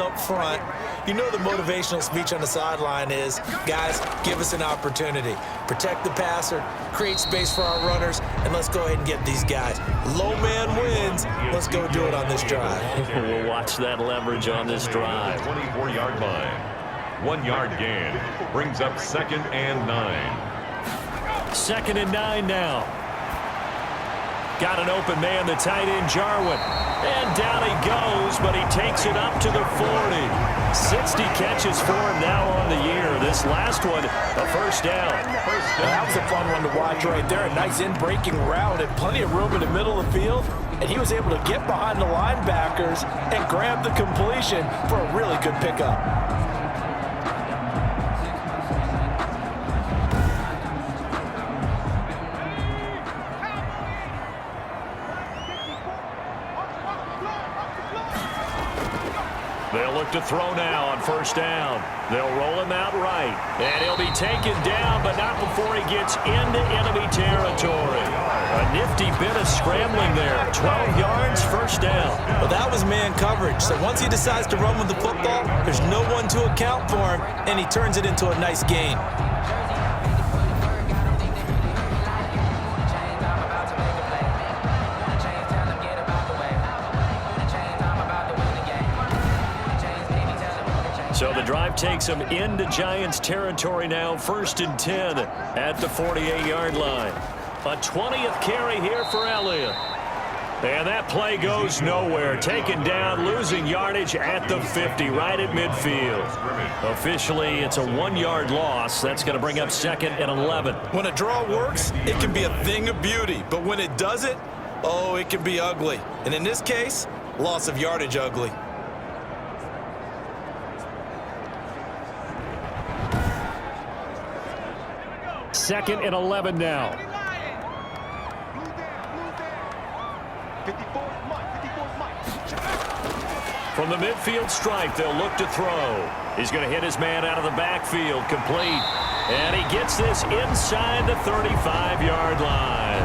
up front. You know the motivational speech on the sideline is, guys, give us an opportunity. Protect the passer, create space for our runners, and let's go ahead and get these guys. Low man wins. Let's go do it on this drive. We'll watch that leverage on this drive. 24-yard line. 1 yard gain. Brings up 2nd and 9. 2nd and 9 now. Got an open man, the tight end, Jarwin. And down he goes, but he takes it up to the 40. 60 catches for him now on the year. This last one, a first down. That was a fun one to watch right there. A nice in-breaking route and plenty of room in the middle of the field. And he was able to get behind the linebackers and grab the completion for a really good pickup. They'll look to throw now on first down. They'll roll him out right. And he'll be taken down, but not before he gets into enemy territory. A nifty bit of scrambling there. 12 yards, first down. Well, that was man coverage. So once he decides to run with the football, there's no one to account for him, and he turns it into a nice gain. So the drive takes him into Giants territory now, 1st and 10 at the 48-yard line. A 20th carry here for Elliott. And that play goes nowhere. Taken down, losing yardage at the 50, right at midfield. Officially, it's a 1-yard loss. That's going to bring up 2nd and 11. When a draw works, it can be a thing of beauty. But when it doesn't, oh, it can be ugly. And in this case, loss of yardage ugly. Second and 11 now. From the midfield stripe, they'll look to throw. He's going to hit his man out of the backfield, complete. And he gets this inside the 35-yard line.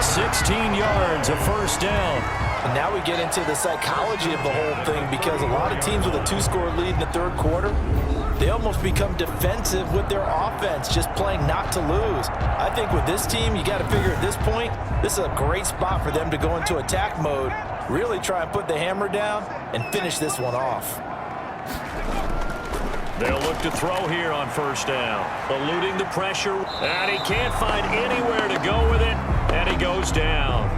16 yards, a first down. And now we get into the psychology of the whole thing, because a lot of teams with a 2-score lead in the third quarter, they almost become defensive with their offense, just playing not to lose. I think with this team, you got to figure at this point, this is a great spot for them to go into attack mode, really try and put the hammer down and finish this one off. They'll look to throw here on first down, eluding the pressure, and he can't find anywhere to go with it, and he goes down.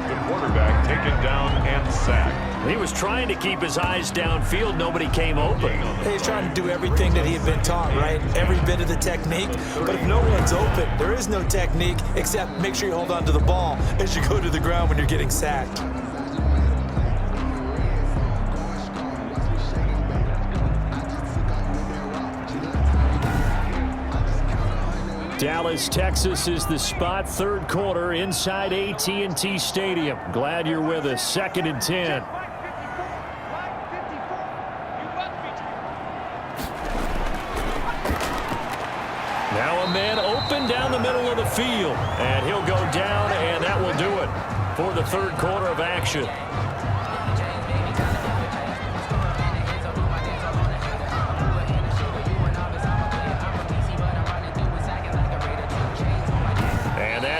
The quarterback taken down and sacked. He was trying to keep his eyes downfield. Nobody came open. He's trying to do everything that he had been taught, right? Every bit of the technique. But if no one's open, there is no technique except make sure you hold on to the ball as you go to the ground when you're getting sacked. Dallas, Texas is the spot, third quarter inside AT&T Stadium. Glad you're with us. 2nd and 10. Now a man open down the middle of the field, and he'll go down, and that will do it for the third quarter of action.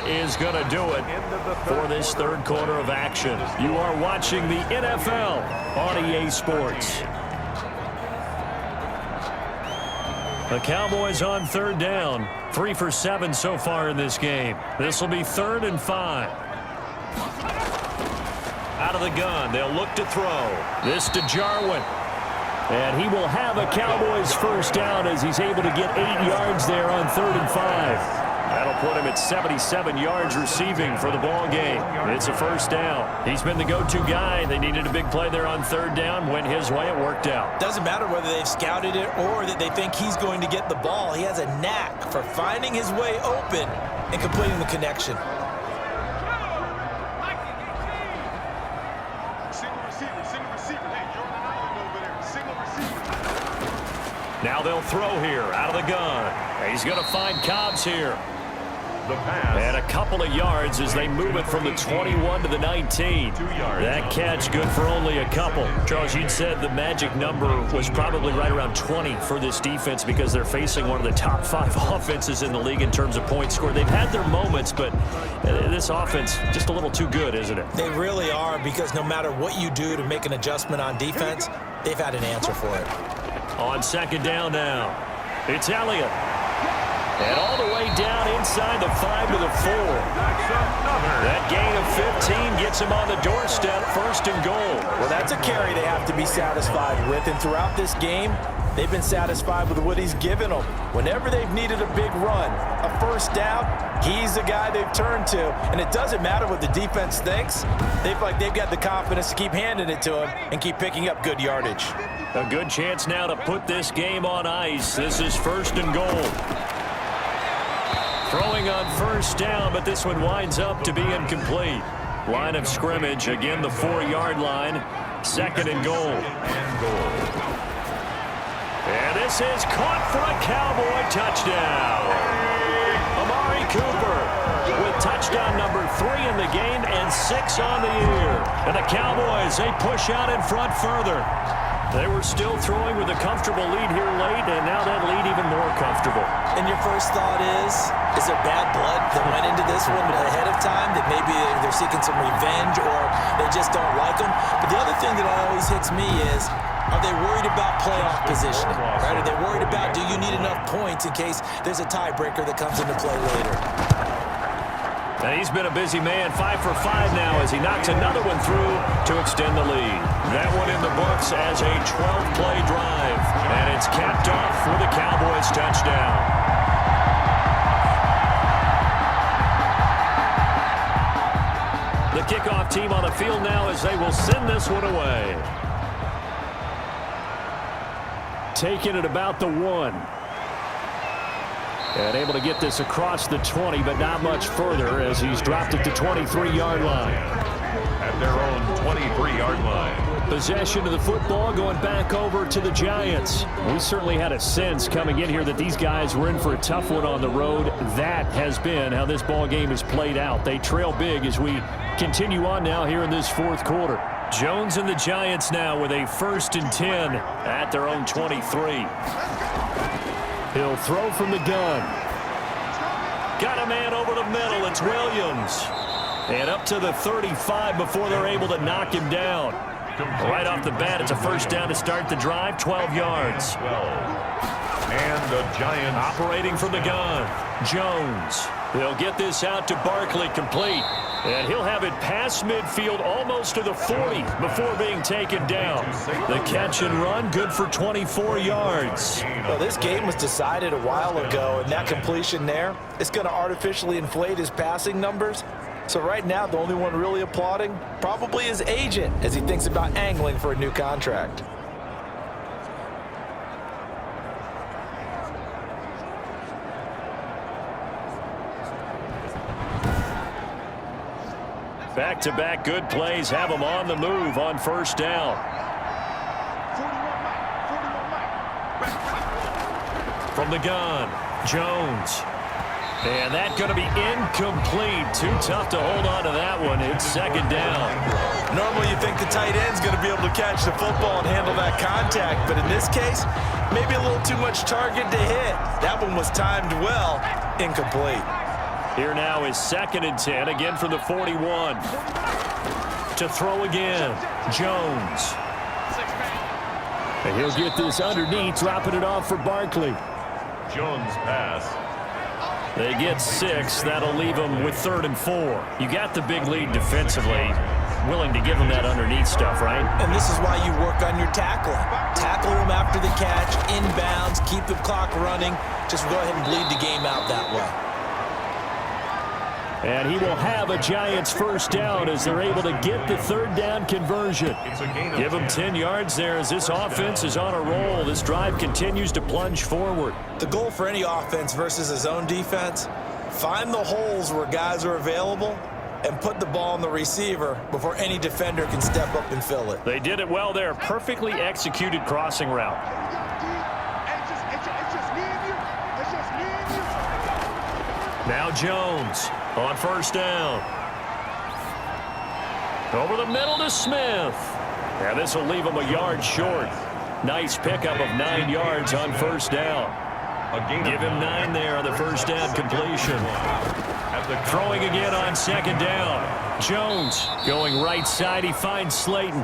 Is going to do it for this third quarter of action. You are watching the NFL on EA Sports. The Cowboys on third down, 3 for 7 so far in this game. This will be 3rd and 5. Out of the gun, they'll look to throw. This to Jarwin. And he will have a Cowboys first down as he's able to get 8 yards there on 3rd and 5. That'll put him at 77 yards receiving for the ball game. It's a first down. He's been the go-to guy. They needed a big play there on third down. Went his way. It worked out. Doesn't matter whether they've scouted it or that they think he's going to get the ball. He has a knack for finding his way open and completing the connection. Now they'll throw here out of the gun. He's going to find Cobbs here. The pass. And a couple of yards as they move it from the 21 to the 19. 2 yards. That catch good for only a couple. Charles, you'd said the magic number was probably right around 20 for this defense because they're facing one of the top 5 offenses in the league in terms of points scored. They've had their moments, but this offense just a little too good, isn't it? They really are, because no matter what you do to make an adjustment on defense, they've had an answer for it. On second down now, it's Elliott. And all the way down inside the 5 to the 4. That gain of 15 gets him on the doorstep, first and goal. Well, that's a carry they have to be satisfied with, and throughout this game, they've been satisfied with what he's given them. Whenever they've needed a big run, a first down, he's the guy they've turned to. And it doesn't matter what the defense thinks. They've got the confidence to keep handing it to him and keep picking up good yardage. A good chance now to put this game on ice. This is first and goal. Throwing on first down, but this one winds up to be incomplete. Line of scrimmage, again the 4-yard line. Second and goal. And this is caught for a Cowboy touchdown. Amari Cooper with touchdown number 3 in the game and 6 on the year. And the Cowboys, they push out in front further. They were still throwing with a comfortable lead here late, and now that lead even more comfortable. And your first thought is there bad blood that went into this one ahead of time, that maybe they're seeking some revenge or they just don't like them? But the other thing that always hits me is, are they worried about playoff positioning? Right? Are they worried about, do you need enough points in case there's a tiebreaker that comes into play later? And he's been a busy man, 5 for 5 now as he knocks another one through to extend the lead. That one in the books as a 12-play drive. And it's capped off with a Cowboys touchdown. The kickoff team on the field now as they will send this one away. Taking it about the 1. And able to get this across the 20, but not much further as he's dropped at the 23-yard line. At their own 23-yard line. Possession of the football going back over to the Giants. We certainly had a sense coming in here that these guys were in for a tough one on the road. That has been how this ball game has played out. They trail big as we continue on now here in this fourth quarter. Jones and the Giants now with a 1st and 10 at their own 23. He'll throw from the gun. Got a man over the middle. It's Williams. And up to the 35 before they're able to knock him down. Right off the bat, it's a first down to start the drive, 12 yards. 12. And the Giants operating from the gun. Jones. They'll get this out to Barkley, complete. And he'll have it past midfield almost to the 40 before being taken down. The catch and run, good for 24 yards. Well, this game was decided a while ago, and that completion there is going to artificially inflate his passing numbers. So right now, the only one really applauding probably his agent as he thinks about angling for a new contract. Back-to-back good plays have them on the move on first down. From the gun, Jones. And that's going to be incomplete. Too tough to hold on to that one. It's second down. Normally you think the tight end's going to be able to catch the football and handle that contact, but in this case, maybe a little too much target to hit. That one was timed well. Incomplete. Here now is 2nd and 10, again from the 41. To throw again, Jones. And he'll get this underneath, dropping it off for Barkley. Jones pass. They get 6. That'll leave them with 3rd and 4. You got the big lead defensively. Willing to give them that underneath stuff, right? And this is why you work on your tackling. Tackle them after the catch, inbounds, keep the clock running. Just go ahead and bleed the game out that way. And he will have a Giants first down as they're able to get the 3rd down conversion. Give him 10 yards there as this offense is on a roll. This drive continues to plunge forward. The goal for any offense versus his own defense, find the holes where guys are available and put the ball on the receiver before any defender can step up and fill it. They did it well there. Perfectly executed crossing route. Now Jones on first down. Over the middle to Smith. Yeah, this will leave him a yard short. Nice pickup of 9 yards on first down. Give him 9 there on the first down completion. Throwing again on second down. Jones going right side. He finds Slayton.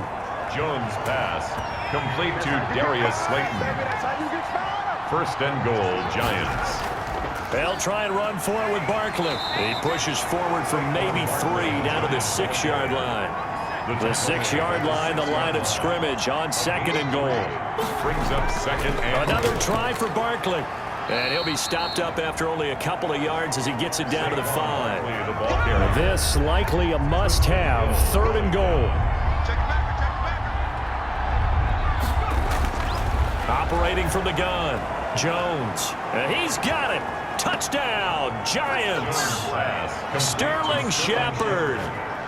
Jones pass complete to Darius Slayton. First and goal, Giants. They'll try and run for it with Barkley. He pushes forward for maybe 3 down to the 6-yard line. The 6-yard line, the line of scrimmage on second and goal. Brings up second and another try for Barkley. And he'll be stopped up after only a couple of yards as he gets it down to the 5. This likely a must-have, third and goal. Operating from the gun, Jones. And he's got it. Touchdown, Giants. Sterling Shepard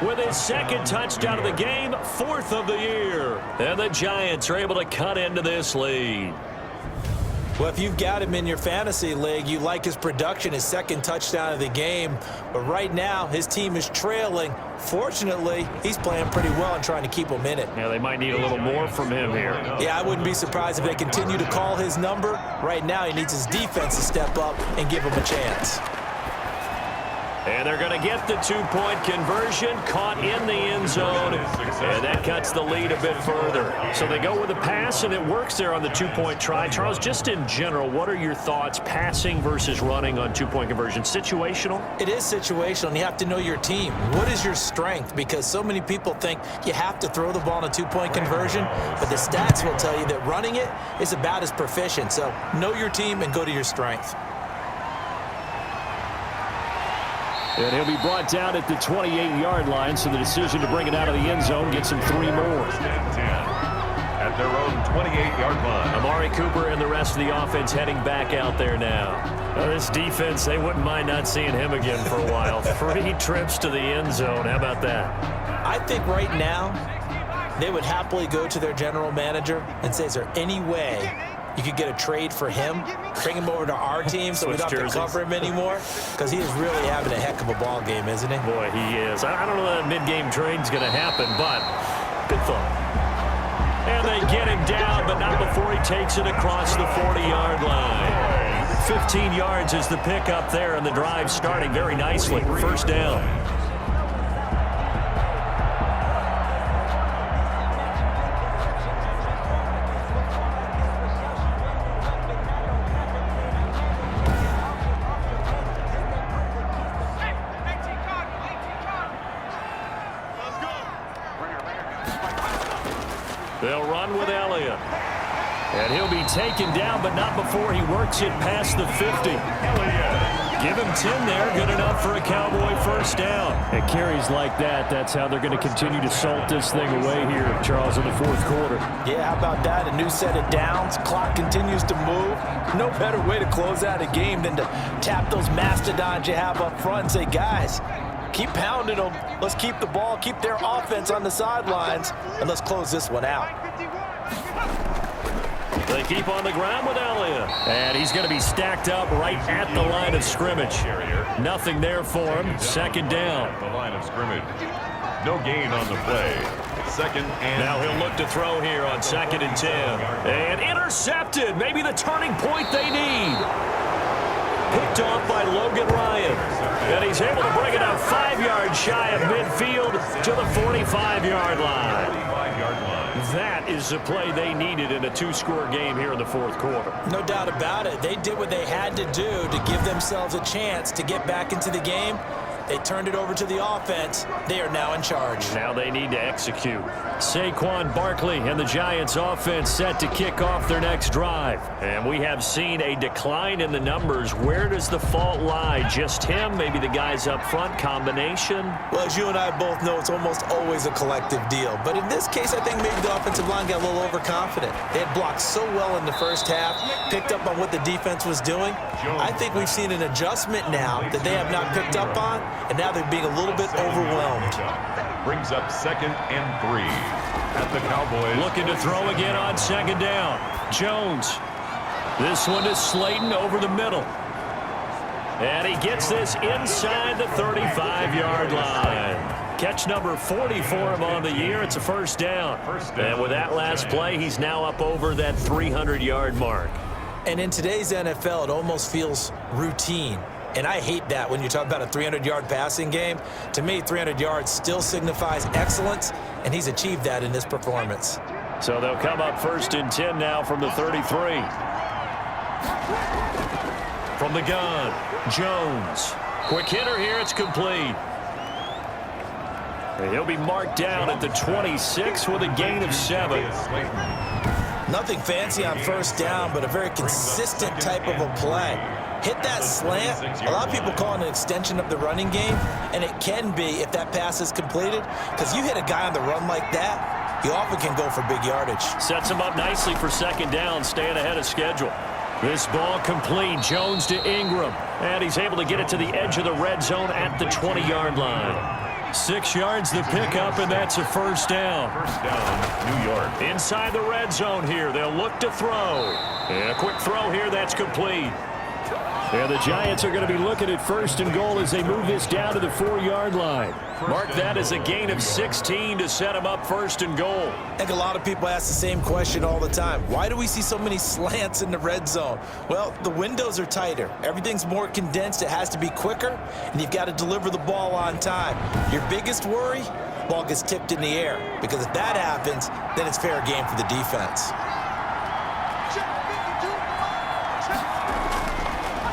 with his second touchdown of the game, 4th of the year. And the Giants are able to cut into this lead. Well, if you've got him in your fantasy league, you like his production, his second touchdown of the game. But right now, his team is trailing. Fortunately, he's playing pretty well and trying to keep them in it. Yeah, they might need a little more from him here. Yeah, I wouldn't be surprised if they continue to call his number. Right now, he needs his defense to step up and give him a chance. And they're going to get the 2-point conversion, caught in the end zone, and that cuts the lead a bit further. So they go with a pass, and it works there on the 2-point try. Charles, just in general, what are your thoughts passing versus running on 2-point conversion? Situational? It is situational, and you have to know your team. What is your strength? Because so many people think you have to throw the ball in a 2-point conversion, but the stats will tell you that running it is about as proficient. So know your team and go to your strength. And he'll be brought down at the 28-yard line, so the decision to bring it out of the end zone gets him 3 more. At their own 28-yard line. Amari Cooper and the rest of the offense heading back out there now. Well, this defense, they wouldn't mind not seeing him again for a while. 3 trips to the end zone. How about that? I think right now they would happily go to their general manager and say, is there any way you could get a trade for him, bring him over to our team so we don't have to cover him anymore? Because he is really having a heck of a ball game, isn't he? Boy, he is. I don't know that mid-game trade's going to happen, but good thought. And they get him down, but not before he takes it across the 40-yard line. 15 yards is the pickup there, and the drive starting very nicely. First down. They'll run with Elliott. And he'll be taken down, but not before he works it past the 50. Give him 10 there. Good enough for a Cowboy first down. And carries like that, that's how they're going to continue to salt this thing away here, Charles, in the 4th quarter. Yeah, how about that? A new set of downs. Clock continues to move. No better way to close out a game than to tap those mastodons you have up front and say, guys, keep pounding them. Let's keep the ball, keep their offense on the sidelines, and let's close this one out. They keep on the ground with Elliott. And he's going to be stacked up right at the line of scrimmage. Nothing there for him. Second down. The line of scrimmage. No gain on the play. Second and... Now he'll look to throw here on 2nd and 10. And intercepted. Maybe the turning point they need. Picked off by Logan Ryan. And he's able to bring it up 5 yards shy of midfield to the 45-yard line. That is the play they needed in a 2-score game here in the 4th quarter. No doubt about it. They did what they had to do to give themselves a chance to get back into the game. They turned it over to the offense. They are now in charge. Now they need to execute. Saquon Barkley and the Giants offense set to kick off their next drive. And we have seen a decline in the numbers. Where does the fault lie? Just him? Maybe the guys up front? Combination? Well, as you and I both know, it's almost always a collective deal. But in this case, I think maybe the offensive line got a little overconfident. They had blocked so well in the first half, picked up on what the defense was doing. I think we've seen an adjustment now that they have not picked up on, and now they're being a little bit overwhelmed. Brings up 2nd and 3 at the Cowboys. Looking to throw again on 2nd down. Jones. This one is Slayton over the middle. And he gets this inside the 35-yard line. Catch number 40 for him on the year. It's a first down. And with that last play, he's now up over that 300-yard mark. And in today's NFL, it almost feels routine. And I hate that when you talk about a 300-yard passing game. To me, 300 yards still signifies excellence, and he's achieved that in this performance. So they'll come up first and 10 now from the 33. From the gun, Jones. Quick hitter here, it's complete. And he'll be marked down at the 26 with a gain of 7. Nothing fancy on first down, but a very consistent type of a play. Hit that slant. A lot of people call it an extension of the running game, and it can be if that pass is completed, because you hit a guy on the run like that, he often can go for big yardage. Sets him up nicely for second down, staying ahead of schedule. This ball complete. Jones to Ingram, and he's able to get it to the edge of the red zone at the 20-yard line. 6 yards the pickup, and that's a first down. First down, New York. Inside the red zone here. They'll look to throw. And a quick throw here. That's complete. And the Giants are going to be looking at first and goal as they move this down to the 4-yard line. Mark that as a gain of 16 to set them up first and goal. I think a lot of people ask the same question all the time. Why do we see so many slants in the red zone? Well, the windows are tighter. Everything's more condensed. It has to be quicker, and you've got to deliver the ball on time. Your biggest worry? Ball gets tipped in the air, because if that happens, then it's fair game for the defense.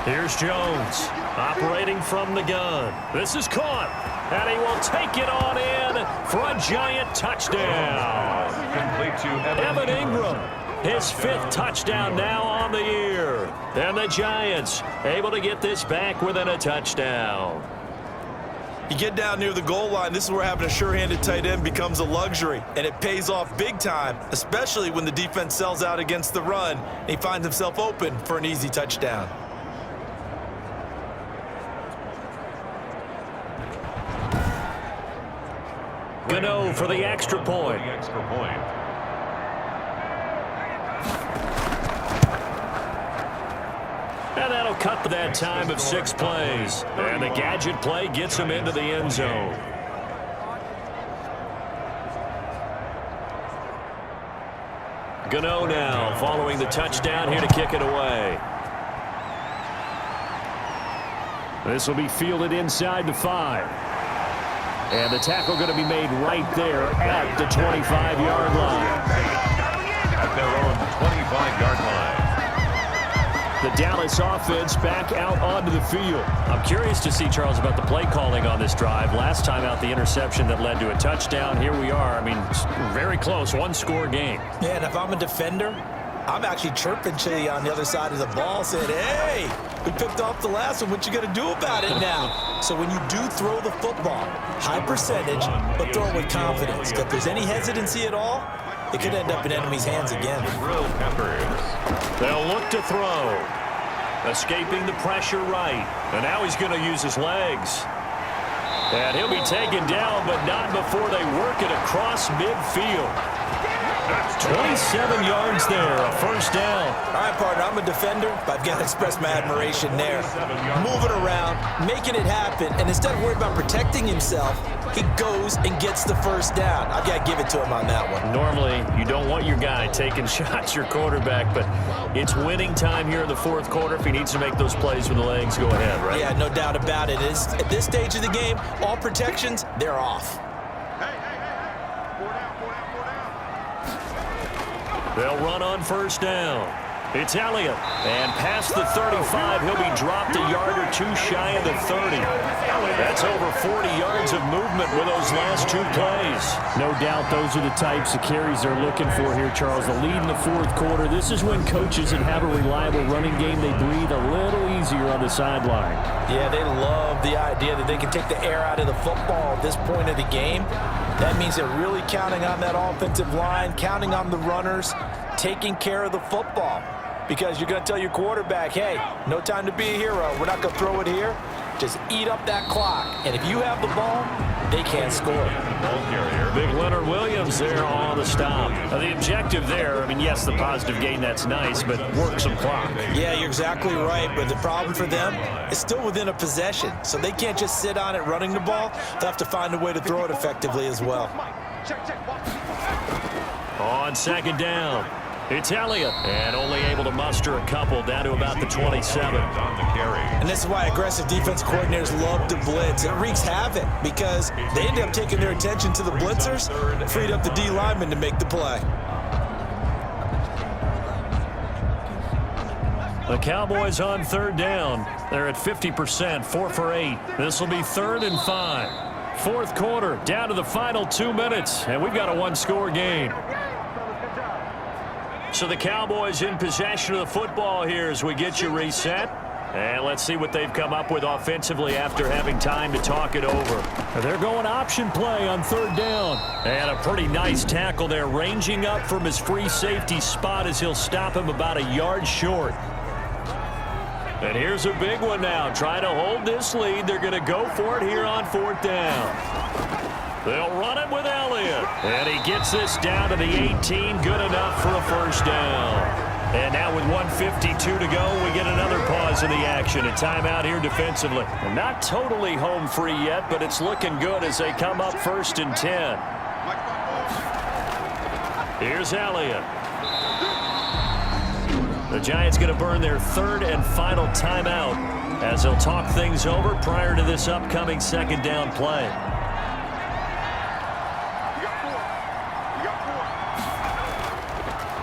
Here's Jones, operating from the gun. This is caught, and he will take it on in for a Giant touchdown. Complete to Evan Ingram, his 5th touchdown now on the year. And the Giants able to get this back within a touchdown. You get down near the goal line, this is where having a sure-handed tight end becomes a luxury, and it pays off big time, especially when the defense sells out against the run, and he finds himself open for an easy touchdown. Gano for the extra point. And that'll cut that time of 6 plays. And the gadget play gets him into the end zone. Gano now following the touchdown here to kick it away. This will be fielded inside the 5. And the tackle going to be made right there at the 25-yard line. At their own 25-yard line. The Dallas offense back out onto the field. I'm curious to see, Charles, about the play calling on this drive. Last time out, the interception that led to a touchdown. Here we are. I mean, very close, 1-score game. Yeah, and if I'm a defender, I'm actually chirping Chili on the other side of the ball, saying, hey, we picked off the last one. What you going to do about it now? So when you do throw the football, high percentage, but throw it with confidence. If there's any hesitancy at all, it could end up in enemy's hands again. They'll look to throw. Escaping the pressure right. And now he's going to use his legs. And he'll be taken down, but not before they work it across midfield. 27 yards there, a first down. All right, partner, I'm a defender, but I've got to express my admiration there. Moving around, making it happen, and instead of worrying about protecting himself, he goes and gets the first down. I've got to give it to him on that one. Normally, you don't want your guy taking shots, your quarterback, but it's winning time here in the 4th quarter. If he needs to make those plays with the legs, go ahead, right? Yeah, no doubt about it. At this stage of the game, all protections, they're off. They'll run on first down. It's Elliott. And past the 35, he'll be dropped a yard or 2 shy of the 30. That's over 40 yards of movement with those last 2 plays. No doubt those are the types of carries they're looking for here, Charles. The lead in the 4th quarter. This is when coaches that have a reliable running game, they breathe a little easier on the sideline. Yeah, they love the idea that they can take the air out of the football at this point of the game. That means they're really counting on that offensive line, counting on the runners, taking care of the football. Because you're going to tell your quarterback, hey, no time to be a hero. We're not going to throw it here. Just eat up that clock. And if you have the ball, they can't score. Ball carrier. Big Leonard Williams there on the stop. The objective there, I mean, yes, the positive gain, that's nice, but work some clock. Yeah, you're exactly right, but the problem for them is still within a possession, so they can't just sit on it running the ball. They'll have to find a way to throw it effectively as well. On second down, it's Elliott, and only able to muster a couple down to about the 27. On the carry. And this is why aggressive defense coordinators love to blitz. It wreaks havoc because they end up taking their attention to the blitzers, freed up the D lineman to make the play. The Cowboys on third down. They're at 50%, 4 for 8. This will be 3rd and 5. Fourth quarter, down to the final 2 minutes, and we've got a one-score game. So the Cowboys in possession of the football here as we get you reset. And let's see what they've come up with offensively after having time to talk it over. They're going option play on third down. And a pretty nice tackle there, ranging up from his free safety spot as he'll stop him about a yard short. And here's a big one now. Trying to hold this lead. They're going to go for it here on 4th down. They'll run it with Elliott. And he gets this down to the 18. Good enough for a first down. And now with 1:52 to go, we get another pause in the action. A timeout here defensively. And not totally home free yet, but it's looking good as they come up 1st and 10. Here's Elliott. The Giants going to burn their 3rd and final timeout as they'll talk things over prior to this upcoming 2nd down play.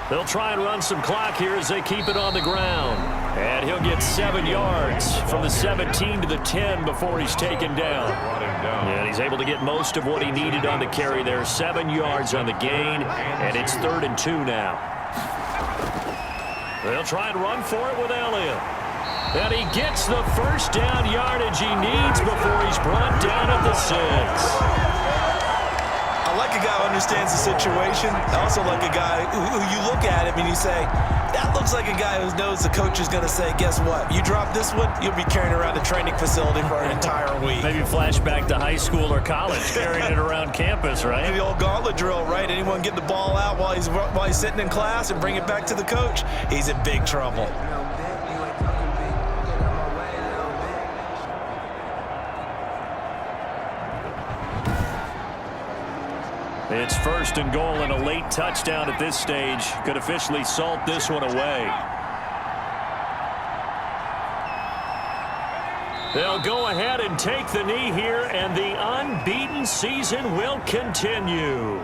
They'll try and run some clock here as they keep it on the ground. And he'll get 7 yards from the 17 to the 10 before he's taken down. And he's able to get most of what he needed on the carry there. 7 yards on the gain, and it's 3rd and 2 now. They'll try and run for it with Elliott. And he gets the first down yardage he needs before he's brought down at the 6. I like a guy who understands the situation. I also like a guy who you look at him and you say, that looks like a guy who knows the coach is going to say, guess what? You drop this one, you'll be carrying around a training facility for an entire week. Maybe flashback to high school or college, carrying it around campus, right? The old gauntlet drill, right? Anyone get the ball out while he's sitting in class and bring it back to the coach, he's in big trouble. It's 1st and goal and a late touchdown at this stage. Could officially salt this one away. They'll go ahead and take the knee here, and the unbeaten season will continue.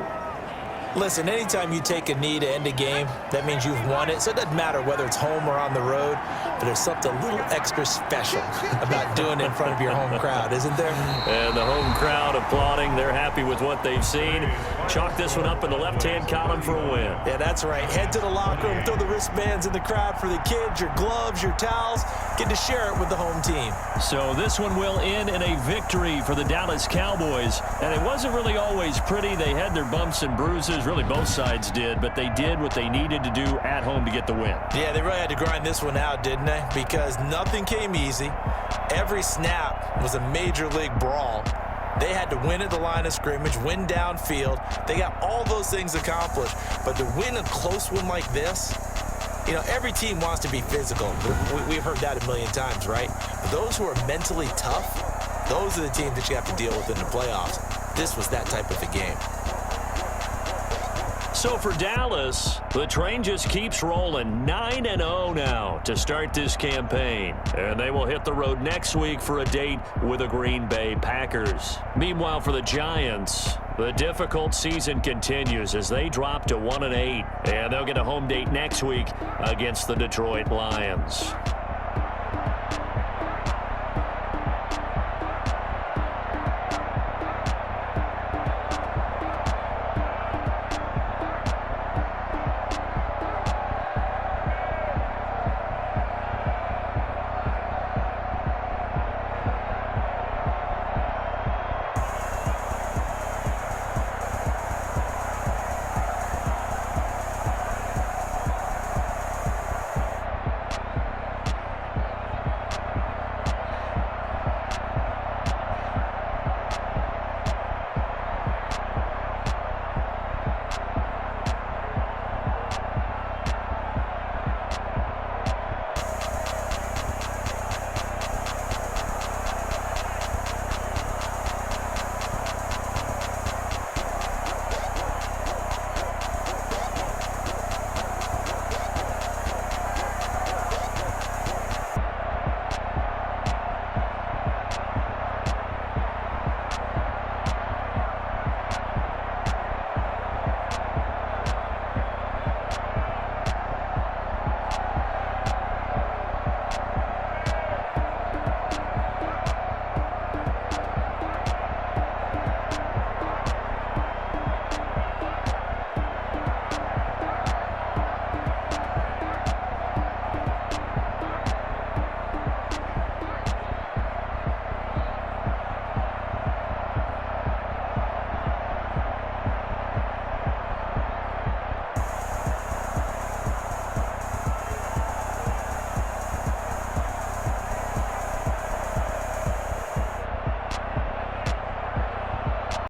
Listen, anytime you take a knee to end a game, that means you've won it. So it doesn't matter whether it's home or on the road, but there's something a little extra special about doing it in front of your home crowd, isn't there? And the home crowd applauding. They're happy with what they've seen. Chalk this one up in the left-hand column for a win. Yeah, that's right. Head to the locker room, throw the wristbands in the crowd for the kids, your gloves, your towels. Get to share it with the home team. So this one will end in a victory for the Dallas Cowboys. And it wasn't really always pretty. They had their bumps and bruises. Really, both sides did. But they did what they needed to do at home to get the win. Yeah, they really had to grind this one out, didn't they? Because nothing came easy. Every snap was a major league brawl. They had to win at the line of scrimmage, win downfield. They got all those things accomplished. But to win a close one like this, you know, every team wants to be physical. We've heard that a million times, right? But those who are mentally tough, those are the teams that you have to deal with in the playoffs. This was that type of a game. So for Dallas, the train just keeps rolling. 9-0 now to start this campaign. And they will hit the road next week for a date with the Green Bay Packers. Meanwhile, for the Giants, the difficult season continues as they drop to 1-8. And they'll get a home date next week against the Detroit Lions.